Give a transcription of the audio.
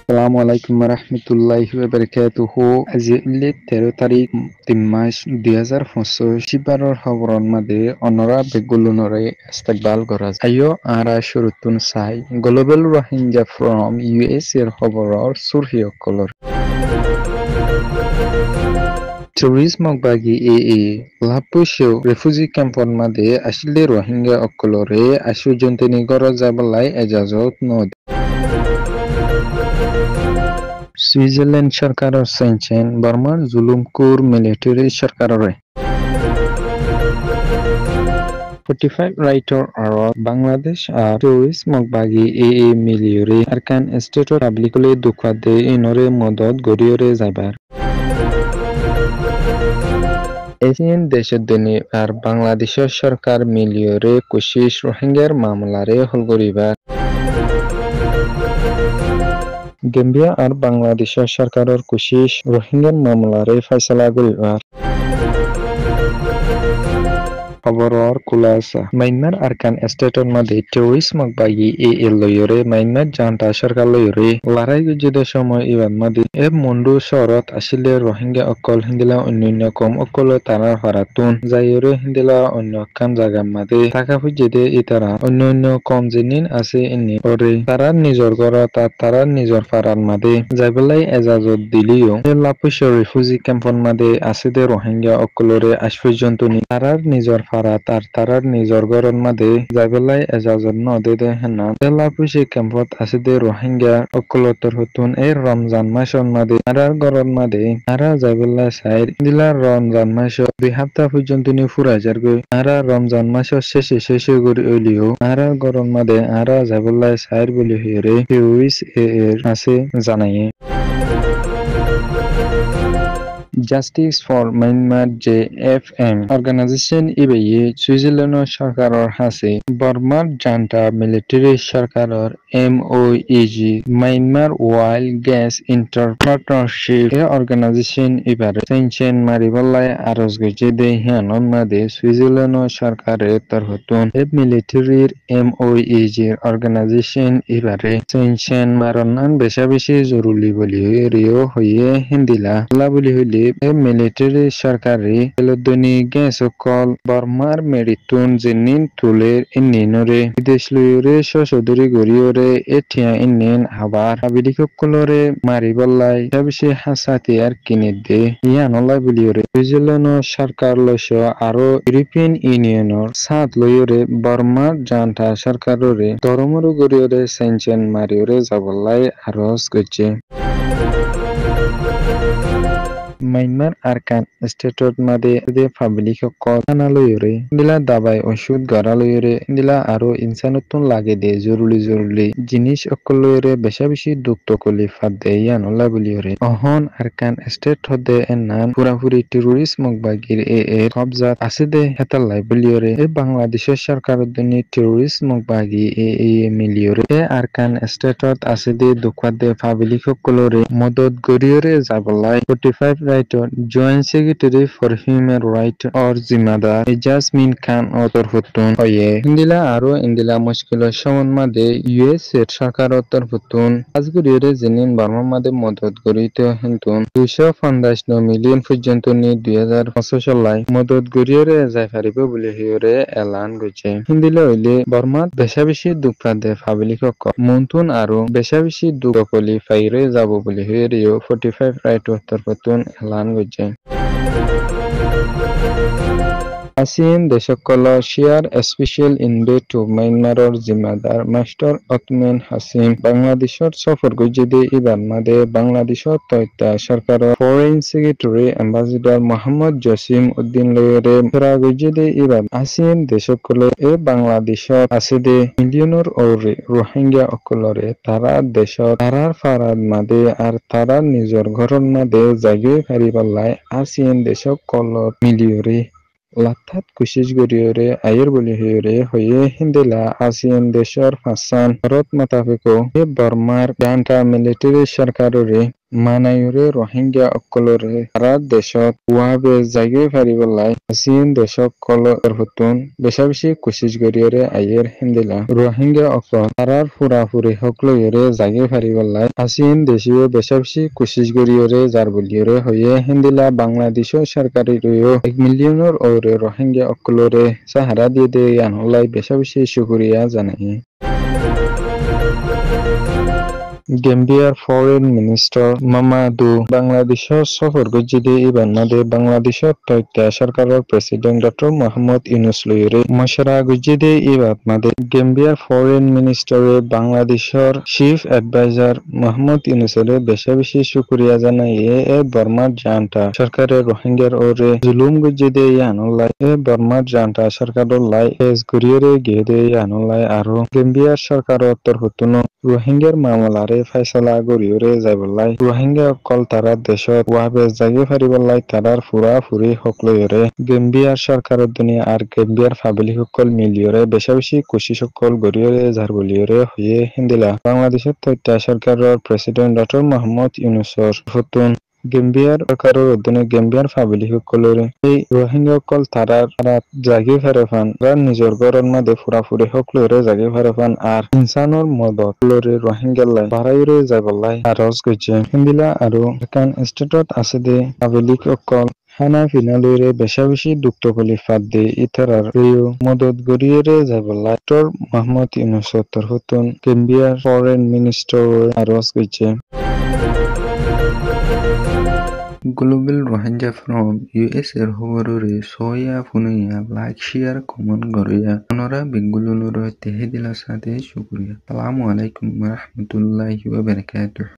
Assalamualaikum warahmatullahi wabarakatuh. আজি 13 তাৰিখ 3 মাৰ্চ 2025 শিবাৰৰ খবৰৰ মাঝে অনৰা বেগুলুনৰে ইস্তেকবাল করা আইও আরা শুরুতুন চাই গ্লোবেল রোহিঙ্গা ফ্রম ইউএস এর খবৰৰ সুরহিয়কলর টুরিজম বাগি লাপুসেও রেফিউজি ক্যাম্পর মাঝে আসলে রোহিঙ্গা অকলরে আশু জন্তনি গড় যাবলাই এজাজত নদ সুইজারল্যান্ড সরকারের চাইছেন বর্মার জুলুমকুর মিলিটারি সরকারের 45 রাইটর আরত বাংলাদেশ আর টুরিজম বাগি মিলিয়রে আরকান স্টেট পাবলিকলে দুখা দে ইনরে মদত গড়িয়রে যাবার এশিয়ান দেশের দিনে আর বাংলাদেশের সরকার মিলিয়রে কোশিশ রোহিঙ্গার মামলারে হল করিবার গেম্বিয়া আর বাংলাদেশের সরকারের কোশিশ রোহিঙ্গার মামলারে ফয়সালা করিবার খবৰৰ খুলাসা মাইনমার আরকান স্টেটর মধ্যে টেরোরিজম বাগি লয়রে মাইনমার জান্তা সরকার লয়রে লড়াই যুদ্ধের সময় ইবাদ মাদি মন্ডু শহরত আসলে রোহিঙ্গা অকল হিন্দিলা অন্যান্য কম অকল তারার হরাতুন যাইরে হিন্দিলা অন্য কাম জায়গা মাদে টাকা ফুজিদে ইতারা অন্যান্য কম জিনিন আছে ইনি ওরে তারার নিজর ঘরত তারার নিজর ফারার মাদে যাইবেলাই এজাজত দিলিও লাপুসের রিফিউজি ক্যাম্পর মাদে আছে দে রোহিঙ্গা অকলরে আজ পর্যন্ত তারার নিজর ফারাত আর তারার নিজর ঘরের মাঝে যাইবেলাই এজাজত নদে দে হেনা লাপুসি ক্যাম্পত আছে দে রোহিঙ্গা অকলতর হতুন এই রমজান মাসের মাঝে তারার ঘরের মাঝে তারা যাইবেলাই সাইর দিলা রমজান মাস 2 সপ্তাহ পর্যন্ত নি ফুরাইজার গই তারা রমজান মাসের শেষে করে হইলিও তারা ঘরের মাঝে তারা যাইবেলাই সাইর বলি হইরে ইউএস এর আছে জানাইয়ে justice for Myanmar JFM organization ইবেয়ে সুইজারল্যান্ড সরকারের হাসে বর্মার জান্টা মিলিটারি সরকারের MOEG মাইনমার ওয়াইল গ্যাস ইন্টারপার্টনারশিপ অর্গানাইজেশন ইবারে সেনচেন মারিবলাই আরজ গজে দে হিয়ানন মাদে সুইজারল্যান্ড সরকারের তরফতুন মিলিটারির MOEG অর্গানাইজেশন ইবারে সেনচেন মারনান বেশি জরুরি বলি রিও হইয়ে হিন্দিলা বলি হইলে মিলিটারি সরকারি এলদনি গ্যাস কল বর্মার মেরিতুন জিনিন তুলের ইন্নিনরে বিদেশ লইরে সশদরি গরিয়রে এঠিয়া ইন্নিন আবার আবিলিকলরে মারিবল্লাই সবসে হাসাতি আর কিনে দে ইয়ানলাই বলিয়রে সুইজারল্যান্ড সরকার লইস আরো ইউরোপিয়ান ইউনিয়নের সাথ লইরে বর্মার জান্টা সরকাররে ধর্মর গরিয়রে সেনচেন মারিয়রে যাবলাই আরজ গছে মাইনমার আরকান স্টেটর মাদে দে পাবলিক কথা লইরে দিলা দাবাই ওষুধ গড়া লইরে দিলা আরো ইনসানতুন লাগে দে জরুরি জিনিস অকলরে বেশি দুঃখ কলি ফাদ দে ইয়ানলা বলিরে অহন আরকান স্টেট হদে এনান পুরাপুরি টেরোরিজম বাগির কবজা আছে দে হেতালাই বলিরে বাংলাদেশের সরকারের জন্য টেরোরিজম বাগি মিলিয়রে আরকান স্টেটত আছে দে দুঃখ দে পাবলিক অকলরে মদত গরিয়রে যাবলাই 45 রাইটর joint secretary for human right অর জিম্মাদার জাসমিন খান অতর হতুন হয়ে ইন্দিলা আরো ইন্দিলা মুশকিলের সমন মাদে ইউএস এর সরকারের তরফতুন আজগুরিয়রে জিনিন বর্মার মাদে মদত গরিতে হিন্তুন 250 মিলিয়ন পর্যন্ত নি 2025 সালে মদত গরিয়রে যাই পারিব বলে হিয়রে এলান গছে হিন্দিলা হইলে বর্মাত বেশি দুঃখ দে পাবলিক মন্তুন আরো বেশি দুঃখ কলি ফাইরে যাব বলে হিয়রিও 45 রাইটর তরফতুন এলান গছে ASEAN দেশসকল শেয়ার স্পেশাল ইনভেট টু মাইনমারর জিম্মাদার মাস্টার অতমেন হাসিম বাংলাদেশত সফর গজিদে ইবান মাদে বাংলাদেশত তথ্য সরকারের foreign secretary ambassador Mohammad Jasim Uddin লয়রে ফেরা গজিদে ইবান ASEAN দেশসকল বাংলাদেশত আছে দে মিলিয়নের ওরে রোহিঙ্গা অকলরে তারা দেশত তারার ফারাদ মাদে আর তারা নিজর ঘরর মাদে জাগি ফারিবাল্লাই ASEAN দেশসকল মিলিয়রে লাথাত কুশিশ গরিয়রে আয়ের বলি হিয়রে হয়ে হিন্দিলা ASEAN দেশের ফাঁসান ভারত মোতাবেক বর্মার জান্টা মিলিটারি সরকারের মানায়ুরে রোহিঙ্গা অকলরে সারা দেশত ওয়াবে জাগি ফারিবলাই আসিন দেশক কলর হতুন বেশা বেশি কোশিশ গরিয়রে আইয়ের হিন্দিলা রোহিঙ্গা অকল তারার ফুরাফুরি হকলয়রে জাগি ফারিবলাই আসিন দেশীয় বেশা বেশি কোশিশ গরিয়রে যার বলিয়রে হয়ে হিন্দিলা বাংলাদেশ সরকারি রয়েও 1 মিলিয়নের ওরে রোহিঙ্গা অকলরে সাহারা দিয়ে দে আনলাই বেশা বেশি শুকরিয়া জানাই গেম্বিয়ার ফরেন মিনিস্টার মামাদু বাংলাদেশের সফর গজিদে ইবান মাদে বাংলাদেশের তৈত্যা সরকারের প্রেসিডেন্ট ডক্টর মোহাম্মদ ইউনূস লইরে মশরা গজিদে ইবাদ মাদে গেম্বিয়ার ফরেন মিনিস্টারে বাংলাদেশের চিফ অ্যাডভাইজার মোহাম্মদ ইউনূসের বেশা বেশি শুকরিয়া জানাই এ বর্মার জানটা সরকারের রোহিঙ্গার ওরে জুলুম গজিদে ইয়ানুল্লাহ বর্মার জানটা সরকারের লাই এস গরিয়রে গিয়ে দে ইয়ানুল্লাহ আরো গেম্বিয়ার সরকারের তরফতুন রোহিঙ্গার মামলারে ফাইসলা গরিয়রে যাইবলাই রোহিঙ্গা অকল তারা দেশত ওয়াবে জাগি ফারিবলাই তারার ফুরা ফুরি হকলয়রে গেম্বিয়ার সরকারের দুনিয়া আর গেম্বিয়ার ফাবিলি সকল মিলিয়রে বেশা বেশি খুশি সকল গরিয়রে ঝারবলিয়রে হয়ে হিন্দিলা বাংলাদেশের তৈত্যা সরকারের প্রেসিডেন্ট ডক্টর মোহাম্মদ ইউনূসর ফতুন গেম্বিয়ার সরকারের অধীনে গেম্বিয়ার ফাবিলি সকলরে এই রোহিঙ্গা অকল তারা জাগি ফেরফান নিজের ঘরের মধ্যে ফুরাফুরি সকলরে জাগি ফেরফান আর ইনসানোর মদত লরে রোহিঙ্গাল্লাই বাড়াইরে যাইবলাই আরজ গইছে হিন্দিলা আর একান স্টেটত আছে দে ফাবিলি অকল খানা ফিনালরে বেশা বেশি দুঃখ কলিফাত দে ইতারার রিও মদত গরিয়রে যাইবলাই ডক্টর মোহাম্মদ ইউনূসর তরফতুন গেম্বিয়ার ফরেন মিনিস্টার আরজ গইছে গ্লোবাল রোহিঙ্গা ফ্রম ইউএস এর খবররে সয়া ফুনুইয়া লাইক শেয়ার কমেন্ট গরিয়া অনরা বেঙ্গুলুনুর তেহে দিলা সাথে শুকরিয়া আসসালামু আলাইকুম ওয়া রাহমাতুল্লাহি ওয়া বারাকাতুহু।